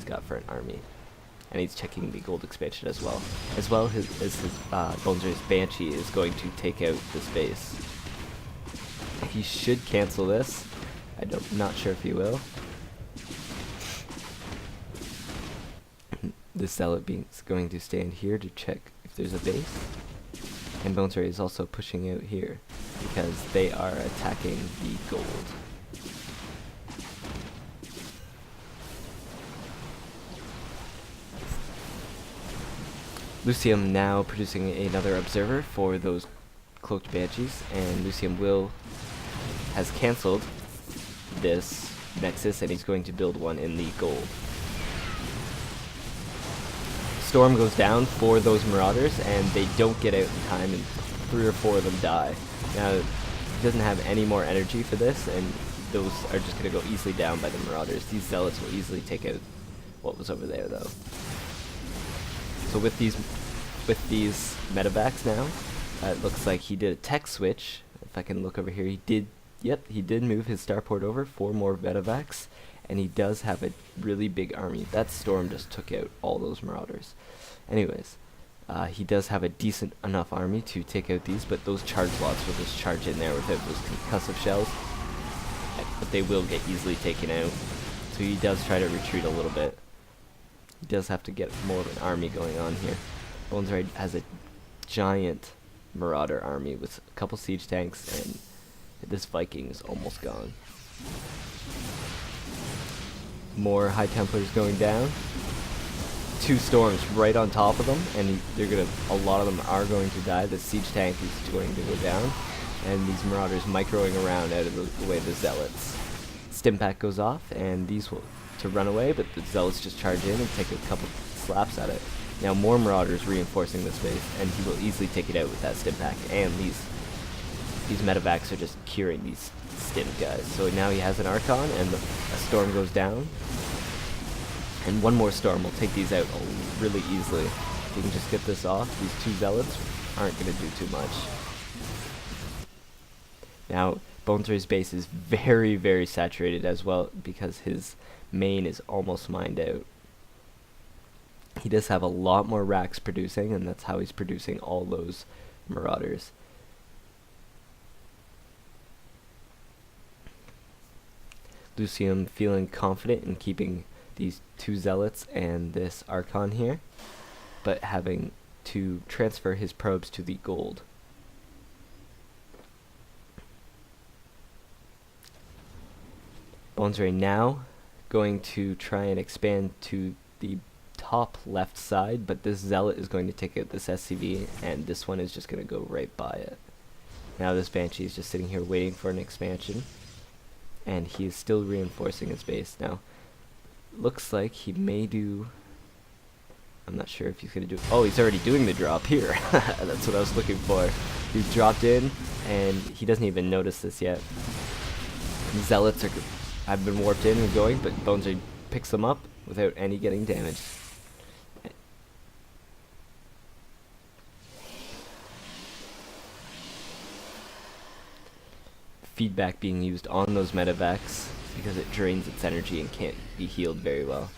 he's got for an army. And he's checking the gold expansion as well. As well as his Bonezre's Banshee is going to take out this base. He should cancel this. I'm not sure if he will. The Zealot is going to stand here to check if there's a base. And Bonezre is also pushing out here because they are attacking the gold. Lucium now producing another observer for those cloaked banshees, and Lucium has cancelled this nexus, and he's going to build one in the gold. Storm goes down for those marauders, and they don't get out in time, and 3 or 4 of them die. Now, he doesn't have any more energy for this, and those are just going to go easily down by the marauders. These zealots will easily take out what was over there, though. So with these medevacs now, it looks like he did a tech switch. If I can look over here, he did move his starport over 4 more medevacs, and he does have a really big army. That storm just took out all those marauders. Anyways, he does have a decent enough army to take out these, but those charge lots will just charge in there without those concussive shells. But they will get easily taken out. So he does try to retreat a little bit. He does have to get more of an army going on here. Bonezre has a giant marauder army with a couple siege tanks, and this Viking is almost gone. More High Templars going down. 2 storms right on top of them, and a lot of them are going to die. The siege tank is going to go down, and these marauders microing around out of the way of the zealots. Stimpack goes off, and these will to run away, but the zealots just charge in and take a couple slaps at it. Now more marauders reinforcing this base, and he will easily take it out with that Stimpack, and these medevacs are just curing these stim guys. So now he has an Archon, and a storm goes down, and one more storm will take these out really easily. If you can just get this off, these 2 zealots aren't going to do too much. Now Bonezre's base is very, very saturated as well because his main is almost mined out. He does have a lot more racks producing, and that's how he's producing all those marauders. Lucium feeling confident in keeping these 2 zealots and this Archon here, but having to transfer his probes to the gold. Bonezre now going to try and expand to the top left side, but this zealot is going to take out this SCV, and this one is just going to go right by it. Now this Banshee is just sitting here waiting for an expansion, and he is still reinforcing his base. Now, looks like he may do... I'm not sure if he's going to do... Oh, he's already doing the drop here. That's what I was looking for. He's dropped in, and he doesn't even notice this yet. Zealots have been warped in and going, but Bonezre picks them up without any getting damaged. Feedback being used on those medevacs because it drains its energy and can't be healed very well.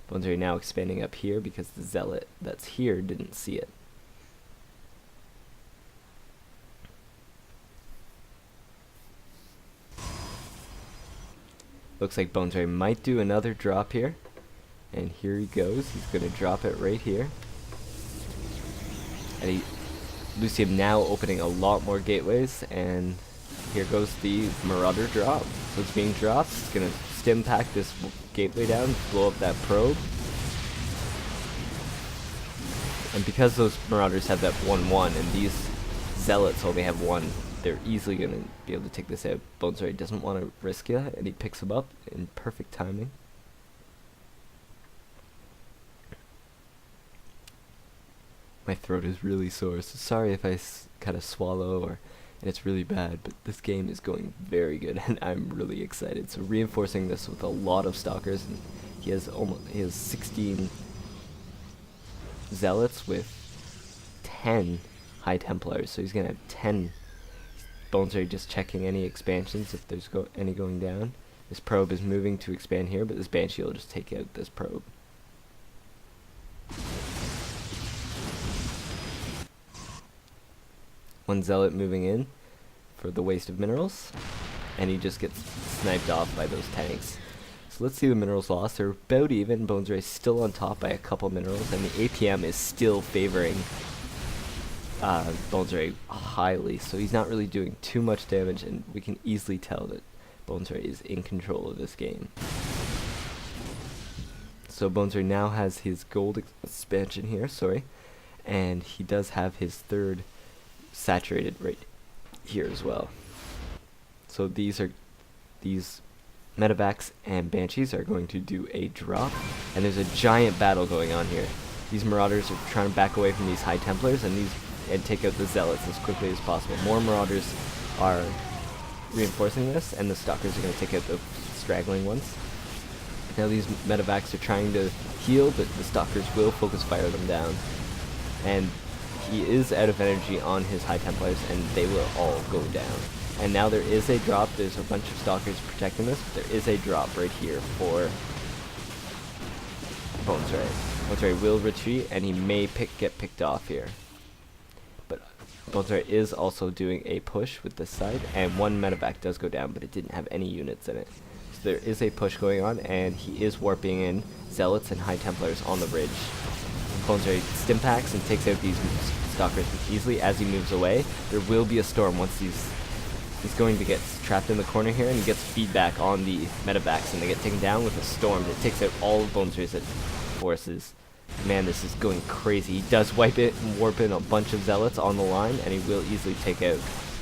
Bonezre now expanding up here because the zealot that's here didn't see it. Looks like Bonezre might do another drop here. And here he goes. He's going to drop it right here. And Lucium now opening a lot more gateways, and here goes the Marauder drop. So it's being dropped. It's going to stim pack this gateway down, blow up that probe. And because those Marauders have that 1-1, and these Zealots only have 1, they're easily going to be able to take this out. Bonezre doesn't want to risk it, and he picks him up in perfect timing. My throat is really sore, so sorry if I kind of swallow and it's really bad, but this game is going very good, and I'm really excited. So reinforcing this with a lot of stalkers, and he has 16 Zealots with 10 High Templars, so he's gonna have 10. Bonezre just checking any expansions if there's any going down. This probe is moving to expand here, but this Banshee will just take out this probe. one zealot moving in for the waste of minerals, and he just gets sniped off by those tanks. So let's see the minerals lost. They're about even. Bonezre is still on top by a couple minerals, and the APM is still favoring Bonezre highly, so he's not really doing too much damage, and we can easily tell that Bonezre is in control of this game. So Bonezre now has his gold expansion here, and he does have his third saturated right here as well. So these medevacs and banshees are going to do a drop, and there's a giant battle going on here. These marauders are trying to back away from these high templars and take out the zealots as quickly as possible. More marauders are reinforcing this, and the stalkers are going to take out the straggling ones. Now these medevacs are trying to heal, but the stalkers will focus fire them down. And he is out of energy on his high templars, and they will all go down. And now there is a drop. There's a bunch of stalkers protecting this, but there is a drop right here for Bonezre. Bonezre will retreat, and he may get picked off here. But Bonezre is also doing a push with this side, and one medevac does go down, but it didn't have any units in it. So there is a push going on, and he is warping in zealots and high templars on the ridge. Bonezre stimpacks and takes out these stalkers easily as he moves away. There will be a storm once he's going to get trapped in the corner here, and he gets feedback on the medevacs, and they get taken down with a storm that takes out all of Bonezre's forces. Man, this is going crazy. He does wipe it and warp in a bunch of zealots on the line, and he will easily take out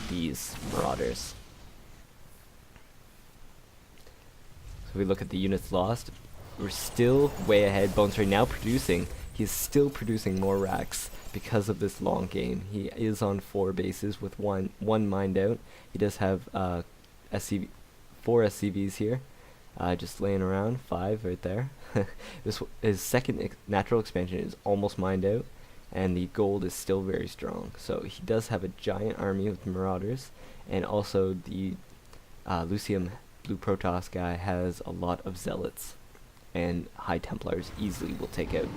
these marauders. So we look at the units lost. We're still way ahead. Bonezre now producing. He's still producing more racks because of this long game. He is on 4 bases with one mined out. He does have 4 SCVs here, just laying around, 5 right there. His second natural expansion is almost mined out, and the gold is still very strong. So he does have a giant army with marauders, and also the Lucium Blue Protoss guy has a lot of zealots, and high templars easily will take out.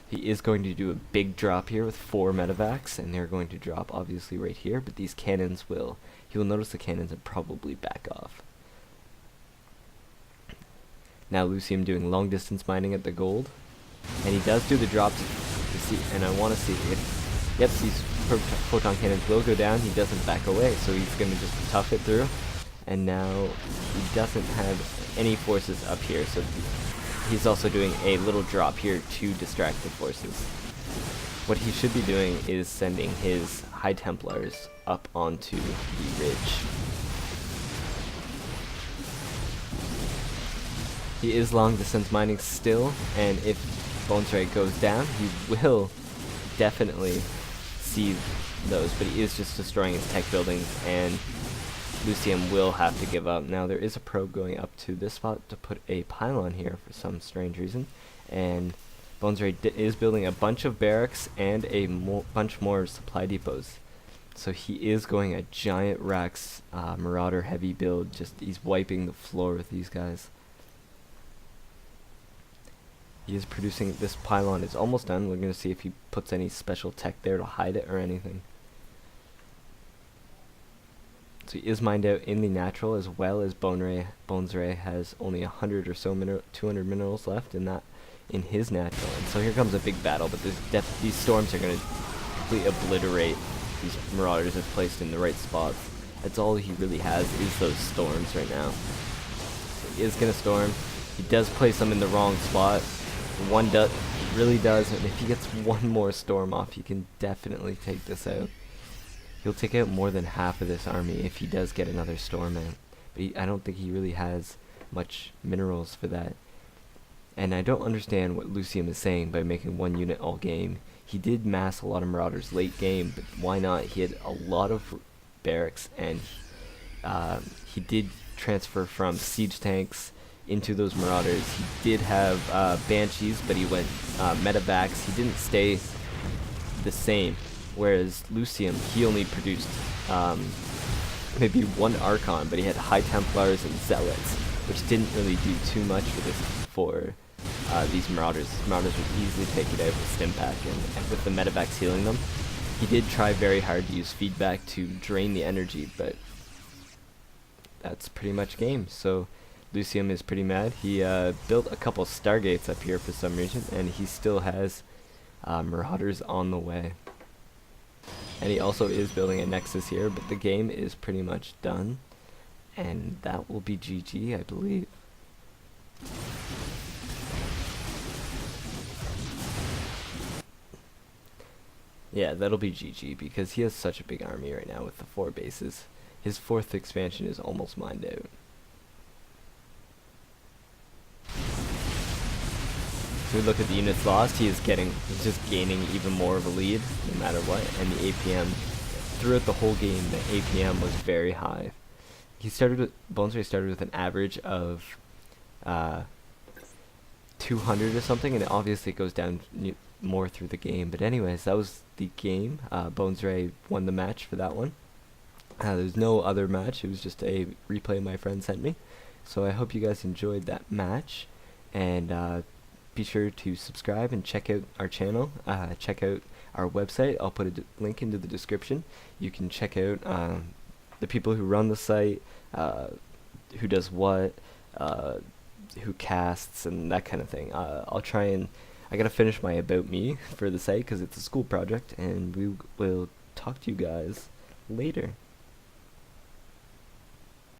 He is going to do a big drop here with 4 medevacs, and they're going to drop obviously right here, but these cannons he will notice the cannons and probably back off. Now Lucium doing long distance mining at the gold, and he does do the drops to see, and I want to see if, yep, these photon cannons will go down. He doesn't back away, so he's going to just tough it through, and now he doesn't have any forces up here, so he's also doing a little drop here to distract the forces. What he should be doing is sending his high templars up onto the ridge. He is long distance mining still, and if Bonezre goes down, he will definitely see those, but he is just destroying his tech buildings, and Lucium will have to give up. Now there is a probe going up to this spot to put a pylon here for some strange reason, and Bonezre is building a bunch of barracks and a bunch more supply depots. So he is going a giant Rax Marauder heavy build. Just he's wiping the floor with these guys. He is producing, this pylon is almost done. We're going to see if he puts any special tech there to hide it or anything. So he is mined out in the natural, as well as Bonezre has only 100 or so 200 minerals left in his natural. And so here comes a big battle, but these storms are going to completely obliterate these marauders if placed in the right spots. That's all he really has, is those storms right now. So he is going to storm. He does place them in the wrong spot. One really does, and if he gets one more storm off, he can definitely take this out. He'll take out more than half of this army if he does get another storm out. But I don't think he really has much minerals for that. And I don't understand what Lucium is saying by making one unit all game. He did mass a lot of marauders late game, but why not? He had a lot of barracks, and he did transfer from siege tanks into those marauders. He did have banshees, but he went medevacs. He didn't stay the same. Whereas Lucium, he only produced maybe 1 Archon, but he had High Templars and Zealots, which didn't really do too much for these Marauders. These Marauders would easily take it out with Stimpack, and with the medevacs healing them, He did try very hard to use feedback to drain the energy, but that's pretty much game. So Lucium is pretty mad. He built a couple Stargates up here for some reason, and he still has Marauders on the way. And he also is building a Nexus here, but the game is pretty much done. And that will be GG, I believe. Yeah, that'll be GG, because he has such a big army right now with the 4 bases. His 4th expansion is almost mined out. So we look at the units lost, he's just gaining even more of a lead, no matter what, and the APM, throughout the whole game, the APM was very high. Bonezre started with an average of 200 or something, and obviously it goes down more through the game. But anyways, that was the game. Bonezre won the match for that one. There's no other match, it was just a replay my friend sent me. So I hope you guys enjoyed that match, and be sure to subscribe and check out our channel, check out our website. I'll put a link into the description. You can check out the people who run the site, who does what, who casts, and that kind of thing. I gotta finish my About Me for the site because it's a school project, and we will talk to you guys later.